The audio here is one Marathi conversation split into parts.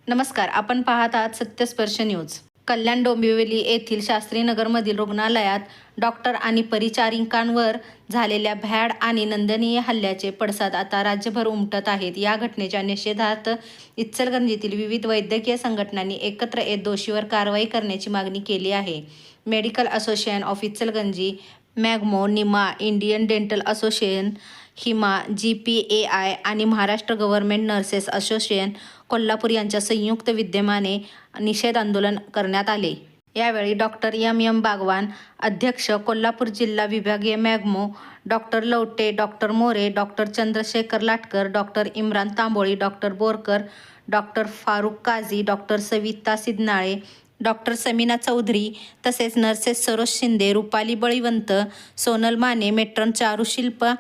नमस्कार, आपण पाहत आहात सत्यस्पर्श न्यूज. कल्याण डोंबिवली येथील शास्त्रीनगरमधील रुग्णालयात डॉक्टर आणि परिचारिकांवर झालेल्या भ्याड आणि निंदनीय हल्ल्याचे पडसाद आता राज्यभर उमटत आहेत. या घटनेच्या निषेधार्थ इचलकरंजीतील विविध वैद्यकीय संघटनांनी एकत्र येत दोषीवर कारवाई करण्याची मागणी केली आहे. Medical association of Ichalkaranji, मॅग्मो, Nima, Indian dental association, Hima, GPAI आणि Maharashtra government nurses association Kolhapur यांच्या संयुक्त विद्यमाने निषेध आंदोलन करण्यात आले. यावेळी डॉक्टर MM बागवान, अध्यक्ष, कोल्हापूर जिल्हा विभागीय MAGMO, doctor Lavate, doctor More, doctor Chandrashekhar Latkar, doctor Imran Tamboli, doctor Borkar, doctor Farooq Kazi, doctor Savita Siddhanale, doctor Samina Chaudhari तसेच नर्सेस सरोज शिंदे, रुपाली बळीवंत, सोनल माने, मेट्रन चारू, शिल्पा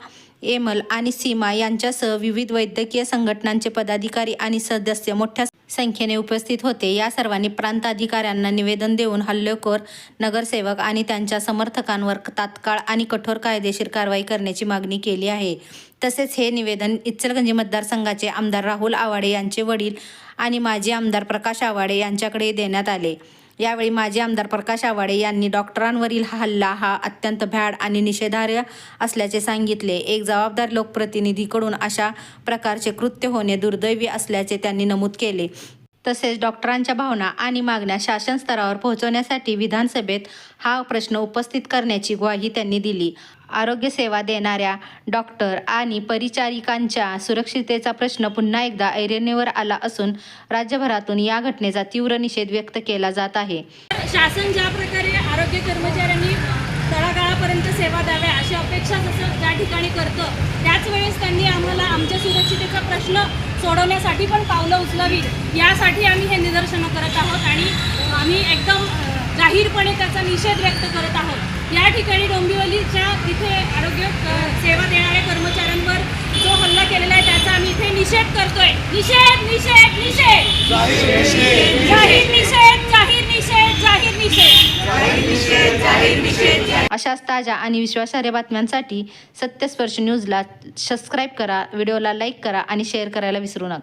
एमल आणि सीमा यांच्यासह विविध वैद्यकीय संघटनांचे पदाधिकारी आणि सदस्य मोठ्या संख्येने उपस्थित होते. या सर्वांनी प्रांत अधिकाऱ्यांना निवेदन देऊन हल्लेखोर नगरसेवक आणि त्यांच्या समर्थकांवर तात्काळ आणि कठोर कायदेशीर कारवाई करण्याची मागणी केली आहे. तसेच हे निवेदन इचलकरंजी मतदारसंघाचे आमदार राहुल आवाडे यांचे वडील आणि माजी आमदार प्रकाश आवाडे यांच्याकडे देण्यात आले. यावेळी माजी आमदार प्रकाश आवाडे यांनी डॉक्टरांवरील हल्ला हा अत्यंत भ्याड आणि निषेधार्ह असल्याचे सांगितले. एक जबाबदार लोकप्रतिनिधीकडून अशा प्रकारचे कृत्य होणे दुर्दैवी असल्याचे त्यांनी नमूद केले. तसेच डॉक्टरांच्या भावना आणि मागण्या शासन स्तरावर पोहोचवण्यासाठी विधानसभेत हा प्रश्न उपस्थित करण्याची ग्वाही त्यांनी दिली. आरोग्य सेवा देणाऱ्या डॉक्टर आणि परिचारिकांच्या सुरक्षिततेचा प्रश्न पुन्हा एकदा ऐरणीवर आला असून राज्यभरातून या घटनेचा तीव्र निषेध व्यक्त केला जात आहे. शासन ज्या प्रकारे आरोग्य कर्मचाऱ्यांनी तळागाळापर्यंत सेवा द्याव्या अशी अपेक्षा जसं त्या ठिकाणी करतं, त्याच वेळेस त्यांनी आम्हाला आमच्या सुरक्षिततेचा प्रश्न सोडवण्यासाठी पण पावलं उचलावी, यासाठी आम्ही हे निदर्शनं करत आहोत आणि आम्ही एकदम जाहीरपणे त्याचा निषेध व्यक्त करत आहोत. या ठिकाणी डोंबिवलीच्या इथे आरोग्य सेवा देणाऱ्या कर्मचाऱ्यांवर जो हल्ला केलेला आहे त्याचा आम्ही इथे निषेध करतोय. निषेध निषेध निषेध जाहीर निषेध जाहीर निषेध जाहीर निषेध जाहीर निषेध जाहीर निषेध. अशाच ताज्या आणि विश्वासार्ह बातम्यांसाठी सत्यस्पर्श न्यूजला सबस्क्राईब करा, व्हिडिओला लाईक करा आणि शेअर करायला विसरू नका.